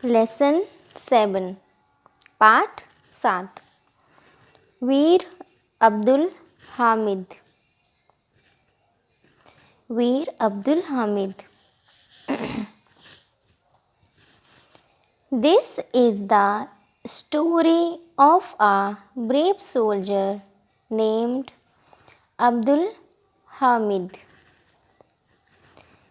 Lesson 7 पाठ 7 वीर अब्दुल हामिद। वीर Abdul Hamid. This is the story of a brave soldier named Abdul Hamid.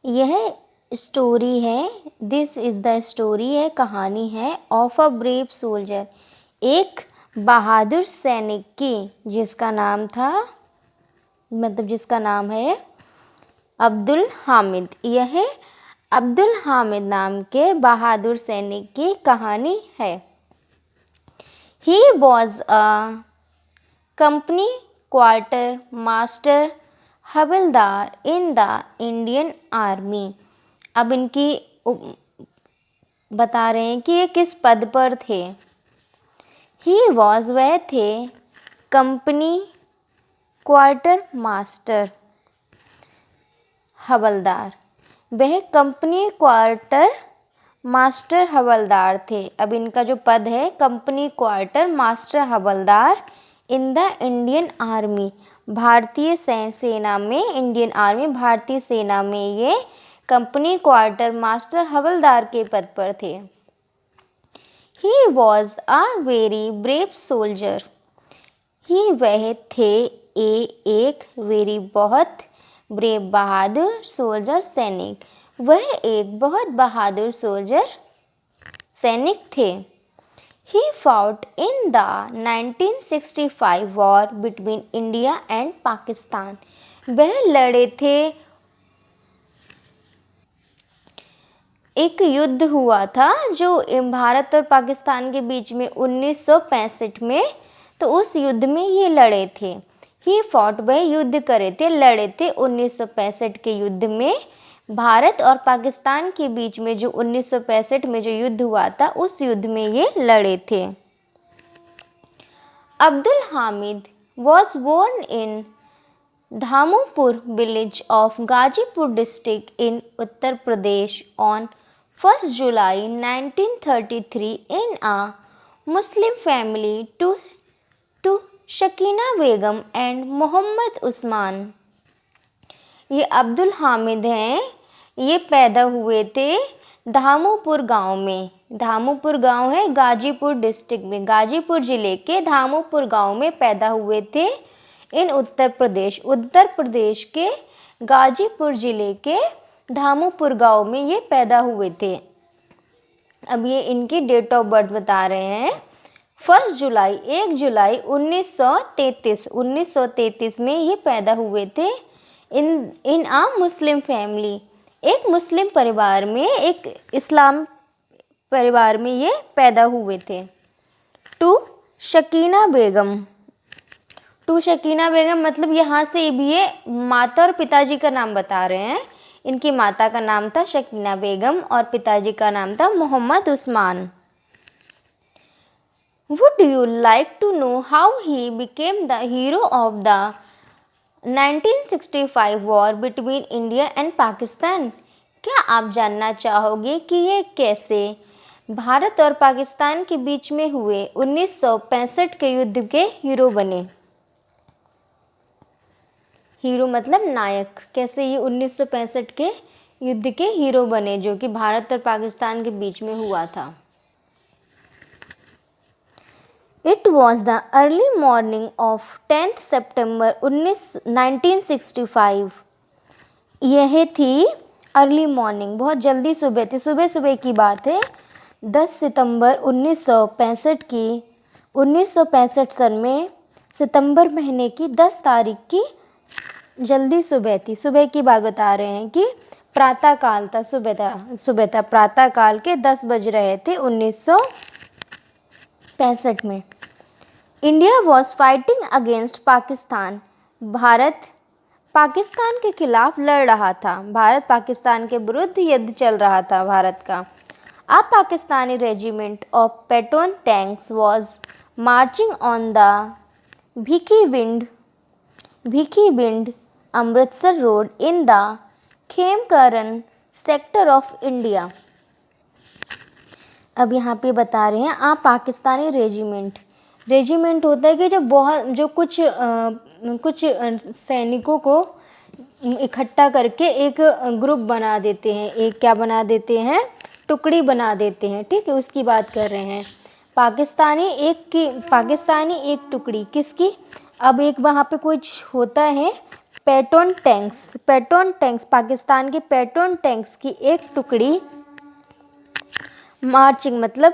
यह story है, this is the story है, कहानी है ऑफ अ ब्रेव सोल्जर, एक बहादुर सैनिक की, जिसका नाम था, मतलब जिसका नाम है अब्दुल हामिद। यह अब्दुल हामिद नाम के बहादुर सैनिक की कहानी है। He was a company quarter master havildar in the Indian army. अब इनकी बता रहे हैं कि ये किस पद पर थे। He was वह थे कंपनी क्वार्टर मास्टर हवलदार, वह कंपनी क्वार्टर मास्टर हवलदार थे। अब इनका जो पद है company quarter master havildar in the Indian army, भारतीय सेना में, इंडियन आर्मी भारतीय सेना में ये कंपनी क्वार्टर मास्टर हवलदार के पद पर थे। He was a very brave soldier। ही वह थे एक वेरी बहुत, ब्रेव बहादुर, सोल्जर सैनिक, वह एक बहुत बहादुर सोल्जर सैनिक थे। He fought in the 1965 war between India and Pakistan। वह लड़े थे, एक युद्ध हुआ था जो भारत और पाकिस्तान के बीच में 1965 में, तो उस युद्ध में ये लड़े थे। ही फॉट, वह युद्ध करे थे, लड़े थे 1965 के युद्ध में, भारत और पाकिस्तान के बीच में जो 1965 में जो युद्ध हुआ था उस युद्ध में ये लड़े थे। Abdul Hamid was born in धामोपुर village of Ghazipur district in Uttar Pradesh on 1st July 1933 in a Muslim family to Shakina Begum and Mohammad Usman. ये अब्दुल हामिद हैं, ये पैदा हुए थे धामोपुर गांव में। धामोपुर गांव है गाजीपुर डिस्ट्रिक्ट में, गाजीपुर जिले के धामोपुर गांव में पैदा हुए थे। इन उत्तर प्रदेश के गाजीपुर जिले के धामोपुर गांव में ये पैदा हुए थे। अब ये इनकी डेट ऑफ बर्थ बता रहे हैं। 1 जुलाई 1933 में ये पैदा हुए थे। इन आ मुस्लिम फैमिली, एक मुस्लिम परिवार में, एक इस्लाम परिवार में ये पैदा हुए थे। टू शकीना बेगम मतलब यहाँ से भी ये माता और पिताजी का नाम बता रहे हैं। इनकी माता का नाम था शकीना बेगम और पिताजी का नाम था Mohammad Usman. Would you like to know how he became the hero of the 1965 war between India and Pakistan? क्या आप जानना चाहोगे कि ये कैसे भारत और पाकिस्तान के बीच में हुए 1965 के युद्ध के हीरो बने? हीरो मतलब नायक, कैसे ये 1965 के युद्ध के हीरो बने जो कि भारत और पाकिस्तान के बीच में हुआ था। It was the early morning of 10th September 1965। यह थी अर्ली मॉर्निंग, बहुत जल्दी सुबह थी, सुबह की बात है। 10 सितंबर 1965 की, 1965 सन में सितंबर महीने की 10 तारीख की जल्दी सुबह थी। सुबह की बात बता रहे हैं कि प्रातः काल था, सुबह था, प्रातः काल के 10 बज रहे थे 1965 में। India was fighting against Pakistan. Bharat Pakistan के खिलाफ लड़ रहा था, भारत पाकिस्तान के विरुद्ध युद्ध चल रहा था भारत का। A Pakistani regiment of Patton tanks was marching on the Bhikhi Bind Amritsar road in the Khemkaran sector of India। अब यहाँ पे बता रहे हैं आप पाकिस्तानी रेजिमेंट होता है कि जो कुछ सैनिकों को इकट्ठा करके एक ग्रुप बना देते हैं, एक क्या बना देते हैं, टुकड़ी बना देते हैं, ठीक है, उसकी बात कर रहे हैं। पाकिस्तानी एक टुकड़ी किसकी? अब एक वहाँ पे कुछ होता है पेटोन टैंक्स, पाकिस्तान के पेटोन टैंक्स की एक टुकड़ी मार्चिंग मतलब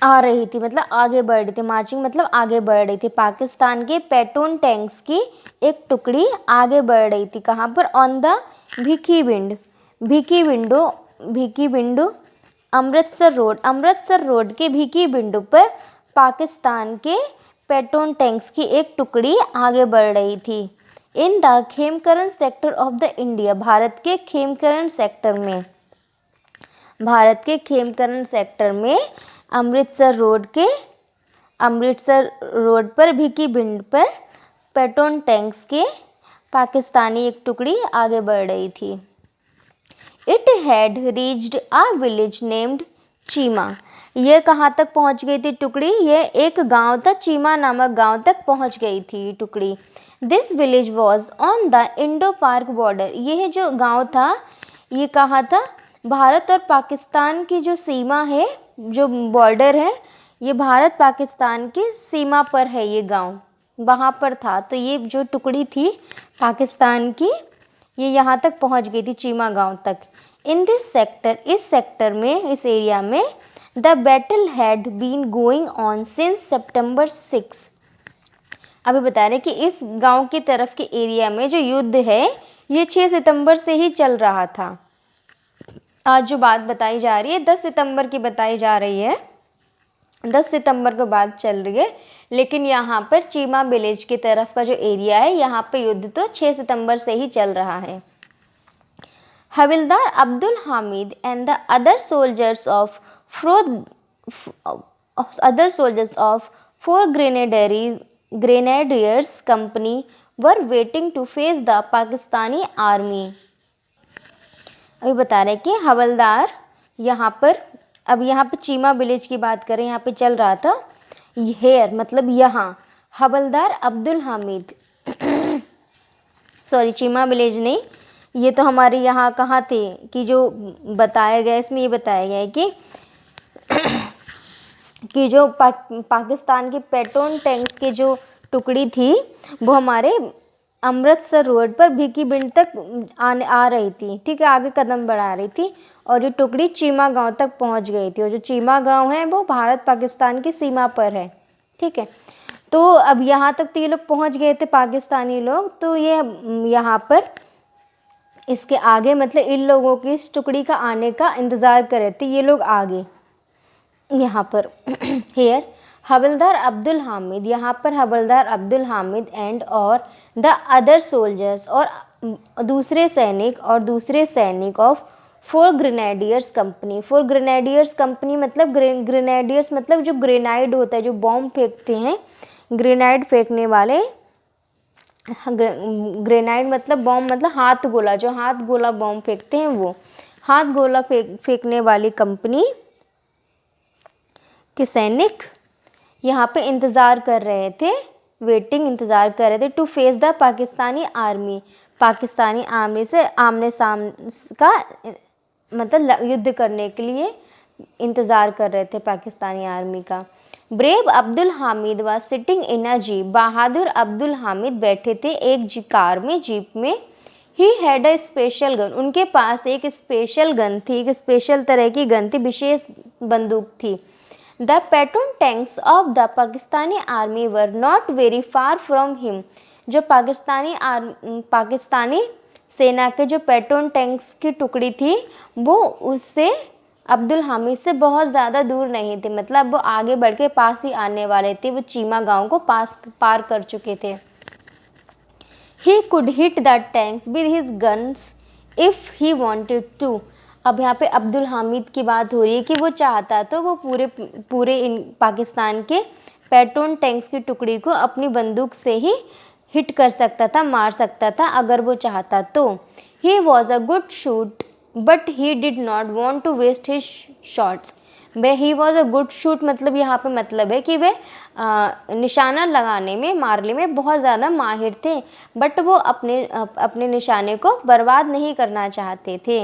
आ रही थी, मतलब आगे बढ़ रही थी, मार्चिंग मतलब आगे बढ़ रही थी। पाकिस्तान के पेटोन टैंक्स की एक टुकड़ी आगे बढ़ रही थी, कहाँ पर? On the भिकी window Amritsar road के भिकी विंडो पर पाकिस्तान के पेटोन टैंक्स की एक टुकड़ी आगे बढ़ रही थी। In the Khemkaran sector of the India, Bharat के खेमकरन सेक्टर में अमृतसर रोड पर भिकी विंड पर पेटोन टैंक्स के पाकिस्तानी एक टुकड़ी आगे बढ़ रही थी। It had reached a village named Cheema, ये कहाँ तक पहुँच गई थी टुकड़ी? ये एक गांव था, चीमा नामक गांव तक पहुँच गई थी टुकड़ी। This village was on the Indo पाक बॉर्डर, यह जो गांव था ये कहाँ था? भारत और पाकिस्तान की जो सीमा है, जो बॉर्डर है, ये भारत पाकिस्तान की सीमा पर है ये गांव, वहाँ पर था। तो ये जो टुकड़ी थी पाकिस्तान की, ये यहाँ तक पहुँच गई थी, चीमा गांव तक। इन दिस सेक्टर, इस सेक्टर में, इस एरिया में, the battle had been going on since September 6। अभी बता रहे कि इस गांव की तरफ के एरिया में जो युद्ध है ये 6 सितंबर से ही चल रहा था। आज जो बात बताई जा रही है 10 सितंबर की बताई जा रही है, 10 सितंबर को बात चल रही है, लेकिन यहाँ पर चीमा विलेज की तरफ का जो एरिया है यहाँ पे युद्ध तो 6 सितंबर से ही चल रहा है। Havildar Abdul Hamid and the other soldiers of 4 grenadiers company were waiting to face the Pakistani army. अभी बता रहे कि हवलदार यहाँ पर, अब यहाँ पे चीमा विलेज की बात करें, यहाँ पे चल रहा था हेयर मतलब यहाँ, हवलदार अब्दुल हामिद सॉरी चीमा विलेज नहीं, ये तो हमारे यहाँ कहाँ थे कि जो बताया गया, इसमें ये बताया गया है कि जो पाकिस्तान के पेटोन टैंक्स की जो टुकड़ी थी वो हमारे अमृतसर रोड पर भिकी विंड तक आ रही थी, ठीक है, आगे कदम बढ़ा रही थी, और ये टुकड़ी चीमा गांव तक पहुंच गई थी। और जो चीमा गांव है वो भारत पाकिस्तान की सीमा पर है, ठीक है। तो अब यहाँ तक तो ये लोग पहुंच गए थे पाकिस्तानी लोग, तो ये यहाँ पर इसके आगे मतलब इन लोगों की इस टुकड़ी का आने का इंतज़ार कर रहे थे ये लोग आगे यहाँ पर हेयर हवलदार अब्दुल हामिद, यहाँ पर हवलदार अब्दुल हामिद एंड और द अदर सोल्जर्स, और दूसरे सैनिक ऑफ 4 ग्रेनेडियर्स कंपनी मतलब ग्रेनेडियर्स मतलब जो ग्रेनाइड होता है, जो बॉम्ब फेंकते हैं, ग्रेनाइड फेंकने वाले, ग्रेनाइड मतलब बॉम्ब मतलब हाथ गोला, जो हाथ गोला बॉम्ब फेंकते हैं वो, हाथ गोला फेंकने वाली कंपनी के सैनिक यहाँ पे इंतज़ार कर रहे थे to face the Pakistani army से आमने सामने का मतलब युद्ध करने के लिए इंतज़ार कर रहे थे पाकिस्तानी आर्मी का। Brave Abdul Hamid was sitting in a jeep, बहादुर अब्दुल हामिद बैठे थे एक जीप में। He had a special gun, उनके पास एक स्पेशल गन थी, एक स्पेशल तरह की गन थी, विशेष बंदूक थी। The Patton tanks of the Pakistani army were not very far from him, जो पाकिस्तानी सेना के जो पेटोन टैंक्स की टुकड़ी थी वो उससे अब्दुल हामिद से बहुत ज़्यादा दूर नहीं थे, मतलब वो आगे बढ़ के पास ही आने वाले थे, वो चीमा गांव को पार कर चुके थे। He could hit the tanks with his guns if he wanted to, अब यहाँ पे अब्दुल हामिद की बात हो रही है कि वो चाहता तो वो पूरे इन पाकिस्तान के पेटोन टैंक्स की टुकड़ी को अपनी बंदूक से ही हिट कर सकता था, मार सकता था अगर वो चाहता तो। He was a good but he did not want to waste his shots. Way he was a good shoot, मतलब यहाँ पे मतलब है कि वे निशाना लगाने में, मारने में बहुत ज़्यादा माहिर थे, बट वो अपने निशाने को बर्बाद नहीं करना चाहते थे।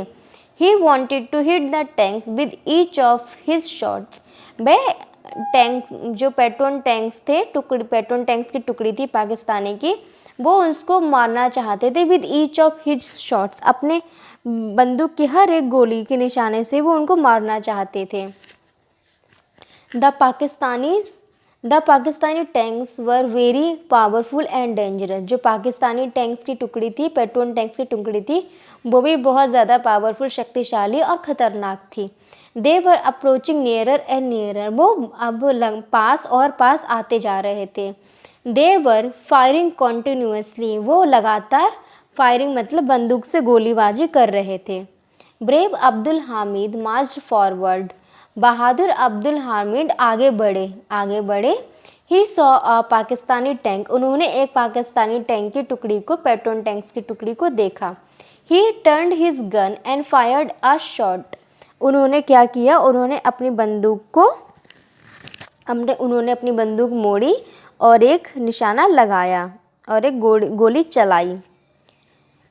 He wanted to hit the tanks with each of his shots. वे टैंक, जो पेट्रोन टैंक्स थे, पेट्रोन टैंक्स की टुकड़ी थी पाकिस्तानी की, वो उसको मारना चाहते थे with each of his shots. अपने बंदूक की हर एक गोली के निशाने से वो उनको मारना चाहते थे। The Pakistani tanks were very powerful and dangerous. जो पाकिस्तानी टैंक्स की टुकड़ी थी, पेट्रोन टैंक्स की टुकड़ी थी, वो भी बहुत ज़्यादा पावरफुल, शक्तिशाली और ख़तरनाक थी। They were approaching nearer and nearer. वो अब पास और पास आते जा रहे थे। They were firing continuously. वो लगातार फायरिंग मतलब बंदूक से गोलीबाजी कर रहे थे। ब्रेव अब्दुल हामिद मार्च फॉरवर्ड। बहादुर अब्दुल हामिद आगे बढ़े। He saw a Pakistani tank. उन्होंने एक पाकिस्तानी टैंक की टुकड़ी को, पेट्रोन टैंक्स की टुकड़ी को देखा। ही turned his gun and fired a shot. उन्होंने क्या किया, उन्होंने अपनी बंदूक मोड़ी और एक निशाना लगाया और एक गोली चलाई।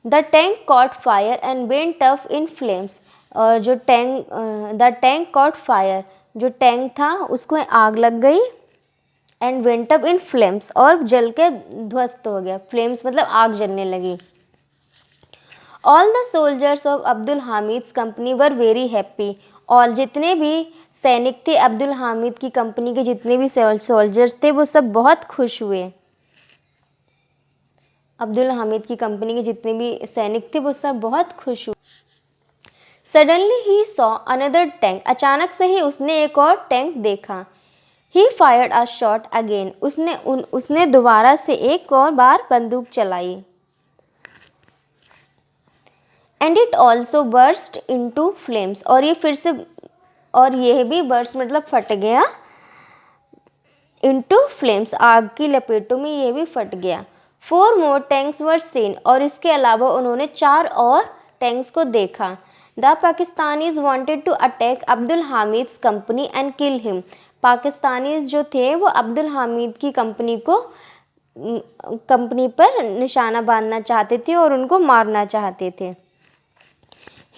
The tank cot fire and went up in flames. और द टैंक कॉट फायर, जो टैंक था उसको आग लग गई। And went up in flames, और जल के ध्वस्त हो गया। फ्लेम्स मतलब आग जलने लगी। All the soldiers of Abdul Hamid's company were very happy. और जितने भी सैनिक थे अब्दुल हामिद की कंपनी के, जितने भी सोल्जर्स थे, वो सब बहुत खुश हुए। अब्दुल हामिद की कंपनी के जितने भी सैनिक थे वो सब बहुत खुश हुए। Suddenly he saw another tank. अचानक से ही उसने एक और टैंक देखा। ही फायर्ड अ शॉट अगेन। उसने दोबारा से एक और बार बंदूक चलाई। And it also burst into flames. और ये फिर से, और यह भी बर्स्ट मतलब फट गया। इनटू फ्लेम्स, आग की लपेटों में ये भी फट गया। 4 more टैंक्स वर सीन। और इसके अलावा उन्होंने 4 और टैंक्स को देखा। The Pakistanis wanted to attack Abdul Hamid's company and kill him. Pakistanis जो थे वो अब्दुल हामिद की कंपनी पर निशाना बांधना चाहते थे और उनको मारना चाहते थे।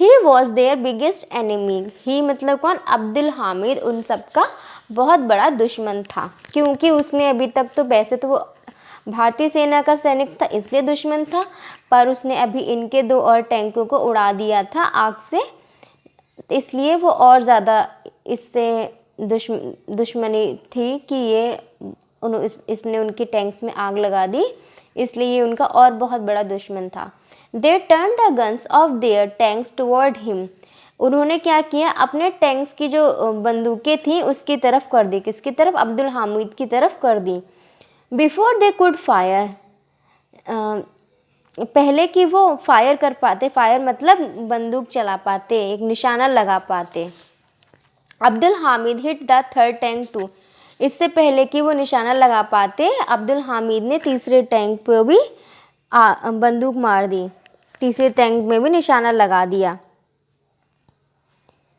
He was their biggest enemy. He मतलब कौन, अब्दुल हामिद उन सब का बहुत बड़ा दुश्मन था, क्योंकि उसने अभी तक तो, वैसे तो वो भारतीय सेना का सैनिक था इसलिए दुश्मन था, पर उसने अभी इनके 2 और टैंकों को उड़ा दिया था आग से, इसलिए वो और ज़्यादा इससे दुश्मनी थी कि इसने उनकी टैंक्स में आग लगा दी, इसलिए ये उनका और बहुत बड़ा दुश्मन था। They turn the guns of their tanks toward him. उन्होंने क्या किया, अपने टैंक्स की जो बंदूकें थी उसकी तरफ कर दी। किसकी तरफ, अब्दुल हामिद की तरफ कर दी। बिफोर दे कुड फायर, पहले कि वो फायर कर पाते, फायर मतलब बंदूक चला पाते, एक निशाना लगा पाते। Abdul Hamid hit the 3rd tank too. इससे पहले कि वो निशाना लगा पाते, अब्दुल हामिद ने तीसरे टैंक पर भी बंदूक मार दी, तीसरे टैंक में भी निशाना लगा दिया।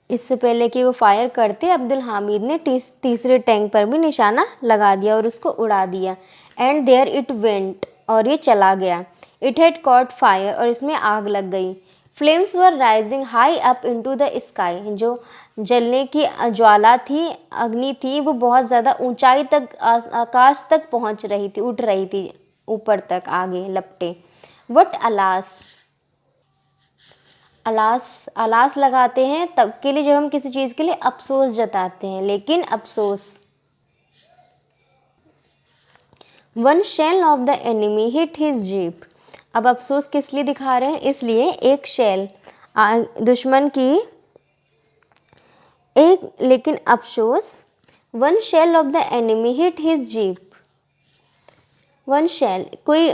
इससे पहले कि वो फायर करते, अब्दुल हामिद ने तीसरे टैंक पर भी निशाना लगा दिया और उसको उड़ा दिया। एंड देयर इट वेंट, और ये चला गया। इट हैड कॉट फायर, और इसमें आग लग गई। Flames were rising high up into the sky. जो जलने की ज्वाला थी, अग्नि थी, वो बहुत ज़्यादा ऊंचाई तक, आकाश तक पहुंच रही थी, उठ रही थी ऊपर तक, आगे लपटे। वट अलास, अलास लगाते हैं तब के लिए जब हम किसी चीज़ के लिए अफसोस जताते हैं, लेकिन अफसोस। One shell of the enemy hit his jeep. अब अफसोस किस लिए दिखा रहे हैं, इसलिए एक शेल दुश्मन की, लेकिन अफसोस। One shell of the enemy hit his jeep. One shell,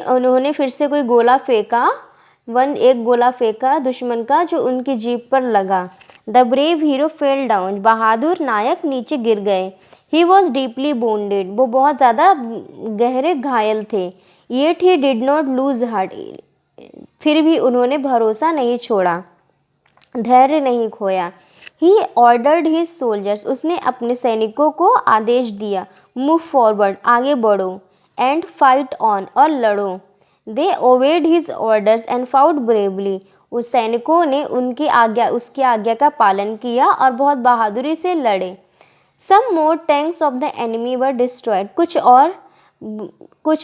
उन्होंने फिर से कोई गोला फेंका, एक गोला फेंका दुश्मन का, जो उनकी जीप पर लगा। The brave hero fell down. बहादुर नायक नीचे गिर गए। He was deeply bonded. वो बहुत ज़्यादा गहरे घायल थे। Yet he did not lose heart. फिर भी उन्होंने भरोसा नहीं छोड़ा। धैर्य नहीं खोया। ही ऑर्डर्ड हिज सोल्जर्स, उसने अपने सैनिकों को आदेश दिया, मूव फॉरवर्ड, आगे बढ़ो, एंड फाइट ऑन, और लड़ो। They obeyed his orders and fought bravely, उस सैनिकों ने उसकी आज्ञा का पालन किया और बहुत बहादुरी से लड़े। Some more tanks of the enemy were destroyed, कुछ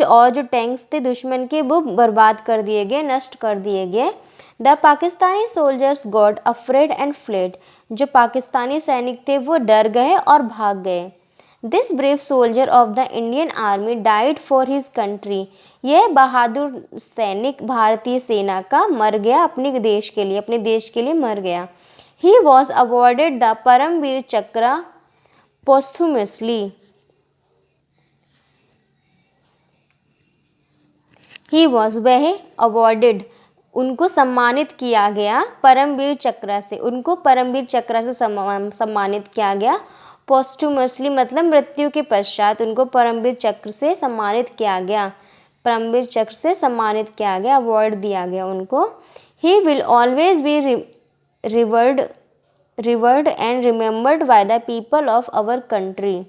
और जो टैंक्स थे दुश्मन के वो बर्बाद कर दिए गए, नष्ट कर दिए गए। The Pakistani soldiers got afraid and fled, जो पाकिस्तानी सैनिक थे वो डर गए और भाग गए। This brave soldier of the Indian army died for his country, यह बहादुर सैनिक भारतीय सेना का मर गया, अपने देश के लिए मर गया। He was awarded the Paramvir Chakra posthumously, he was, वह, अवॉर्डेड, उनको सम्मानित किया गया, परमवीर चक्र से, उनको परमवीर चक्र से सम्मानित किया गया। पोस्टुमसली मतलब मृत्यु के पश्चात उनको परमवीर चक्र से सम्मानित किया गया, परमवीर चक्र से सम्मानित किया गया, अवार्ड दिया गया उनको। He will always be revered and remembered by the people of our country.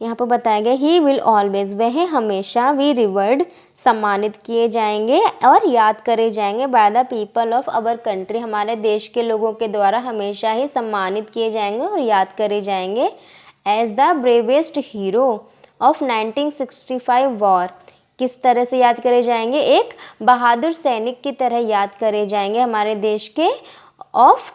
यहाँ पर बताया गया ही विल ऑलवेज, वह हमेशा, वी रिवर्ड, सम्मानित किए जाएंगे और याद करे जाएंगे, by the people of our country, हमारे देश के लोगों के द्वारा हमेशा ही सम्मानित किए जाएंगे और याद करे जाएंगे। As the bravest hero of 1965 war, किस तरह से याद करे जाएंगे, एक बहादुर सैनिक की तरह याद करे जाएंगे हमारे देश के, ऑफ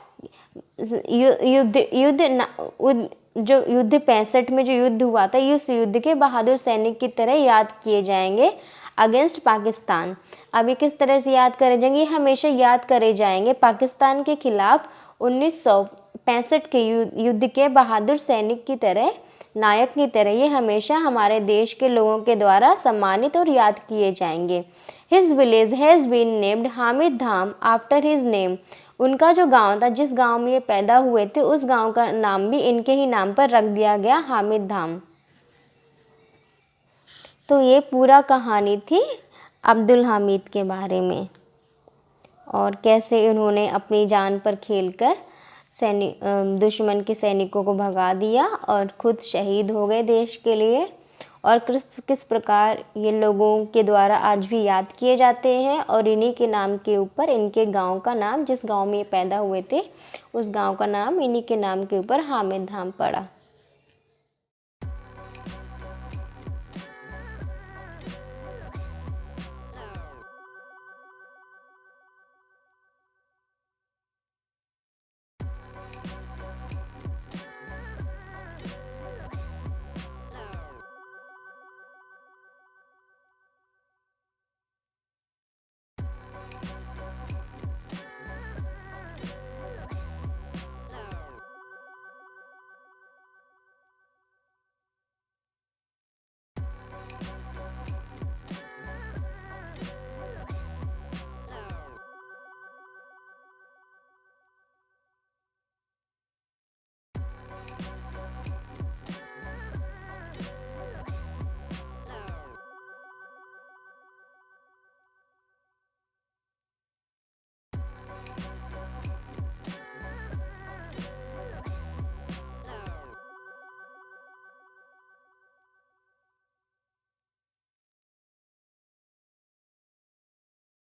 जो युद्ध 65 में जो युद्ध हुआ था, उस युद्ध के बहादुर सैनिक की तरह याद किए जाएंगे अगेंस्ट पाकिस्तान। अब ये किस तरह से याद करे जाएंगे, ये हमेशा याद करे जाएंगे पाकिस्तान के खिलाफ 1965 के युद्ध के बहादुर सैनिक की तरह, नायक की तरह, ये हमेशा हमारे देश के लोगों के द्वारा सम्मानित और याद किए जाएंगे। His village has been named Hamid Dham after his name, उनका जो गांव था, जिस गांव में ये पैदा हुए थे, उस गांव का नाम भी इनके ही नाम पर रख दिया गया, हामिद धाम। तो ये पूरा कहानी थी अब्दुल हामिद के बारे में, और कैसे उन्होंने अपनी जान पर खेलकर दुश्मन के सैनिकों को भगा दिया और खुद शहीद हो गए देश के लिए, और किस प्रकार ये लोगों के द्वारा आज भी याद किए जाते हैं, और इन्हीं के नाम के ऊपर इनके गांव का नाम, जिस गांव में ये पैदा हुए थे उस गांव का नाम, इन्हीं के नाम के ऊपर हामिद धाम पड़ा।